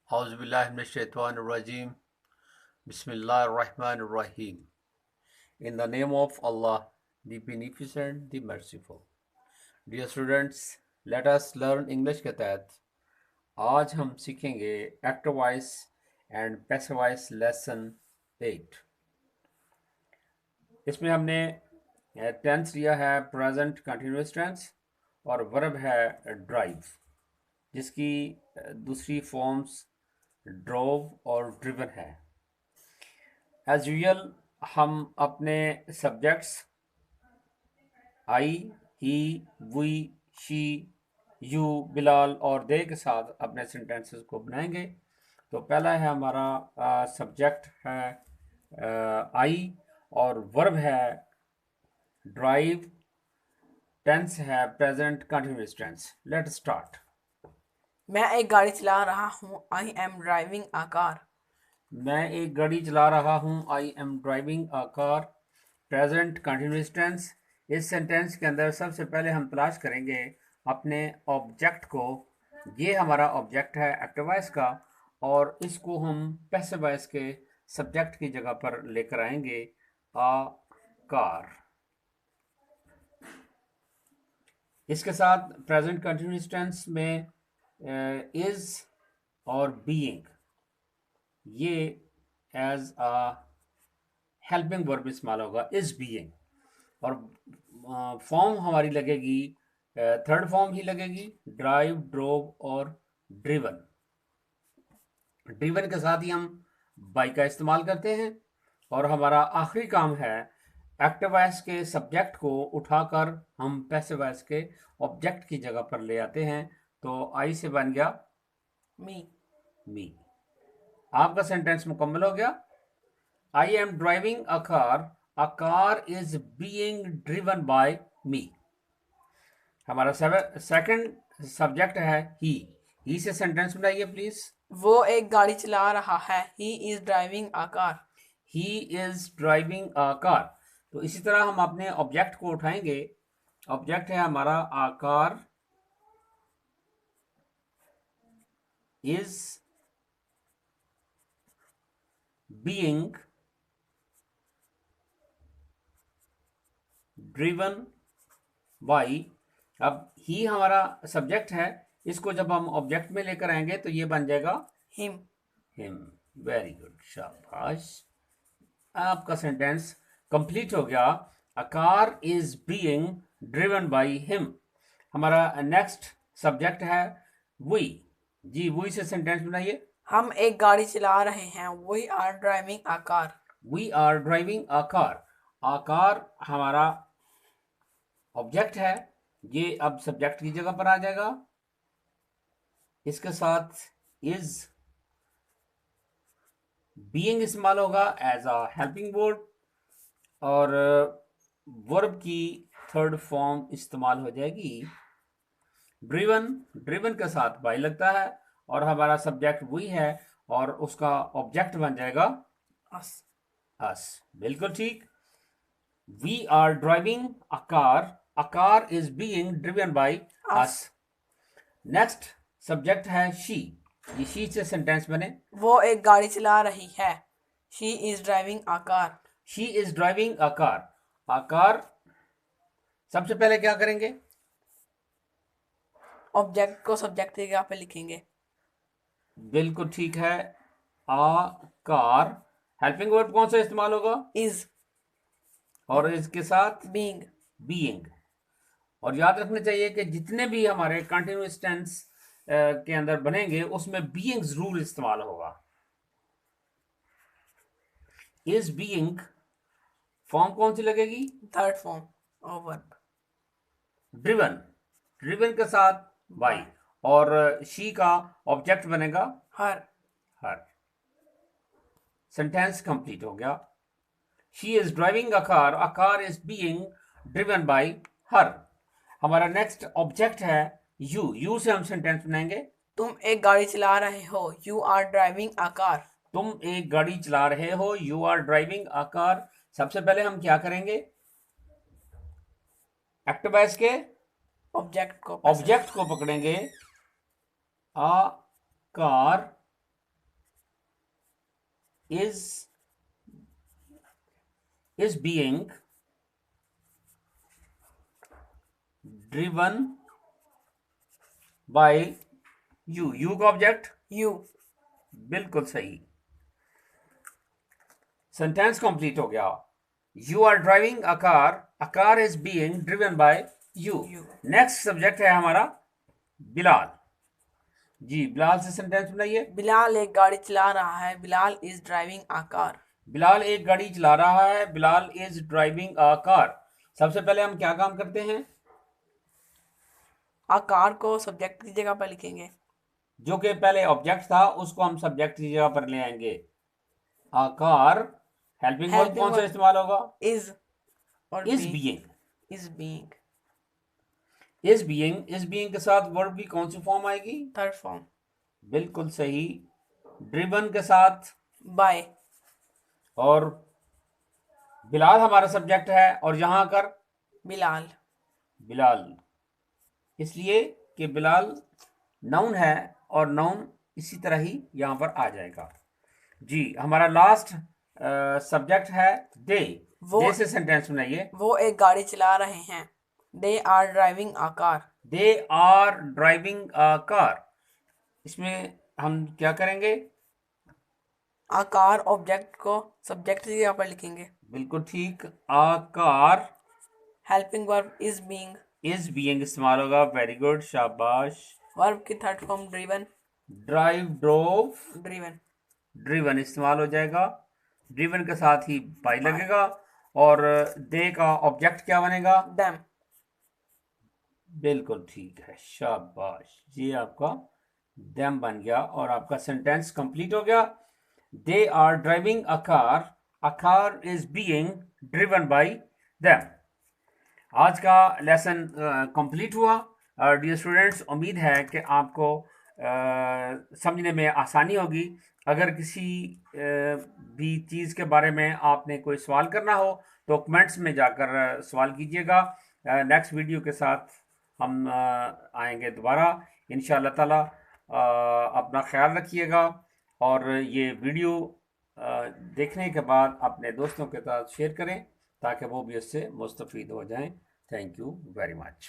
Auzubillahiminash-shaytanir-rajim. Bismillahir-Rahmanir-Rahim. In the name of Allah, the Beneficent, the Merciful. Dear students, let us learn English के तहत आज हम सीखेंगे active voice and passive voice lesson 8। इसमें हमने tense लिया है प्रेजेंट कंटिन्यूअस टेंस और वर्ब है ड्राइव, जिसकी दूसरी फॉर्म्स ड्रोव और ड्रिवन है। एज यूजुअल हम अपने subjects I, he, we, she, you, Bilal और दे के साथ अपने सेंटेंसेस को बनाएंगे। तो पहला है हमारा सब्जेक्ट है आई और वर्ब है ड्राइव, टेंस है present continuous tense. Let's start. मैं एक गाड़ी चला रहा हूँ। I am driving a car. मैं एक गाड़ी चला रहा हूँ। I am driving a car, present continuous tense. इस सेंटेंस के अंदर सबसे पहले हम तलाश करेंगे अपने ऑब्जेक्ट को। ये हमारा ऑब्जेक्ट है एक्टिव वॉइस का, और इसको हम पैसिव वॉइस के सब्जेक्ट की जगह पर लेकर आएंगे अ कार। इसके साथ प्रेजेंट कंटिन्यूअस टेंस में इज और बीइंग, ये एज अ हेल्पिंग वर्ब इस्तेमाल होगा, इज बीइंग। और फॉर्म हमारी लगेगी, थर्ड फॉर्म ही लगेगी, ड्राइव, ड्रोव और ड्रिवन। ड्रिवन के साथ ही हम बाई का इस्तेमाल करते हैं। और हमारा आखिरी काम है एक्टिव वॉइस के सब्जेक्ट को उठाकर हम पैसिव वॉइस के ऑब्जेक्ट की जगह पर ले आते हैं। तो आई से बन गया मी। आपका सेंटेंस मुकम्मल हो गया। I am driving a car is being driven by me. हमारा सेकंड सब्जेक्ट है ही से सेंटेंस बनाइए प्लीज। वो एक गाड़ी चला रहा है। He is driving a car. He is driving a car. तो इसी तरह हम अपने ऑब्जेक्ट को उठाएंगे। ऑब्जेक्ट है हमारा अ car is being driven by. अब ही हमारा सब्जेक्ट है, इसको जब हम ऑब्जेक्ट में लेकर आएंगे तो ये बन जाएगा हिम। वेरी गुड, शाबाश। आपका सेंटेंस कंप्लीट हो गया। A car is being driven by him. हमारा नेक्स्ट सब्जेक्ट है वी। जी, वी से सेंटेंस बनाइए। हम एक गाड़ी चला रहे हैं। We are driving a car. We are driving a car. A car हमारा ऑब्जेक्ट है, ये अब सब्जेक्ट की जगह पर आ जाएगा। इसके साथ इज बीइंग इस्तेमाल होगा एज अ हेल्पिंग वर्ड, और वर्ब की थर्ड फॉर्म इस्तेमाल हो जाएगी ड्रिवन। ड्रिवन के साथ बाई लगता है और हमारा सब्जेक्ट वही है, और उसका ऑब्जेक्ट बन जाएगा अस। अस। बिल्कुल ठीक। We are driving a car is being driven by us. Next subject है शी। ये शी से सेंटेंस बने। वो एक गाड़ी चला रही है। She is driving a car. She is driving a car. A car सबसे पहले क्या करेंगे? ऑब्जेक्ट को सब्जेक्ट की जगह पे लिखेंगे। बिल्कुल ठीक है। आ कार, हेल्पिंग वर्ब कौन सा इस्तेमाल होगा? इज। और इसके साथ बीइंग। बीइंग। और याद रखना चाहिए कि जितने भी हमारे कंटिन्यूअस टेंस के अंदर बनेंगे उसमें बीइंग जरूर इस्तेमाल होगा। इज बीइंग फॉर्म कौन सी लगेगी? Third form of verb. Driven. Driven के साथ बाई, और शी का ऑब्जेक्ट बनेगा हर। हर। सेंटेंस कंप्लीट हो गया। She is driving a car is being driven bye हर। हमारा नेक्स्ट ऑब्जेक्ट है यू से हम सेंटेंस बनाएंगे। तुम एक गाड़ी चला रहे हो। You are driving a car. तुम एक गाड़ी चला रहे हो। You are driving a car. सबसे पहले हम क्या करेंगे? एक्टिव वॉइस के ऑब्जेक्ट को ऑब्जेक्ट को पकड़ेंगे। A car is being driven by you का ऑब्जेक्ट you, बिल्कुल सही। सेंटेंस कंप्लीट हो गया। You are driving a car is being driven by you. you. Next subject है हमारा बिलाल। जी, बिलाल से सेंटेंस बनाइए। बिलाल एक गाड़ी चला रहा है। Bilal is driving a car. Bilal एक गाड़ी चला रहा है। Bilal is driving a car. सबसे पहले हम क्या काम करते हैं? आ कार को सब्जेक्ट की जगह पर लिखेंगे। जो कि पहले ऑब्जेक्ट था उसको हम सब्जेक्ट की जगह पर ले आएंगे। अ कार हेल्पिंग वर्ब Helping कौन सा verb इस्तेमाल होगा? is और is being. Being. is being, is being के साथ वर्ब की कौन सी फॉर्म आएगी? third form. बिल्कुल सही। ड्रिवन के साथ, by, और बिलाल हमारा सब्जेक्ट है और यहां कर बिलाल. बिलाल, इसलिए कि बिलाल नाउन है और नाउन इसी तरह ही यहां पर आ जाएगा। जी, हमारा लास्ट सब्जेक्ट है दे। दे से सेंटेंस बनाइए। वो एक गाड़ी चला रहे हैं। They are driving a car. They are driving a car. इसमें हम क्या करेंगे? आ कार ऑब्जेक्ट को सब्जेक्ट की जगह पर लिखेंगे। बिल्कुल ठीक। A car helping verb is being. Is being इस्तेमाल होगा। वेरी गुड, शाबाश। वर्ब की third form driven. Drive, drove, driven. Driven इस्तेमाल हो जाएगा। ड्रिवन के साथ ही बाई लगेगा और दे का ऑब्जेक्ट क्या बनेगा? देम। बिल्कुल ठीक है, शाबाश। ये आपका देम बन गया और आपका सेंटेंस कंप्लीट हो गया। They are driving a car is being driven by them. आज का लेसन कंप्लीट हुआ। डियर स्टूडेंट्स, उम्मीद है कि आपको समझने में आसानी होगी। अगर किसी भी चीज़ के बारे में आपने कोई सवाल करना हो तो कमेंट्स में जाकर सवाल कीजिएगा। नेक्स्ट वीडियो के साथ हम आएंगे दोबारा इंशाअल्लाह ताला। अपना ख्याल रखिएगा और ये वीडियो देखने के बाद अपने दोस्तों के साथ शेयर करें ताकि वो भी उससे मुस्तफ़ीद हो जाएं। Thank you very much.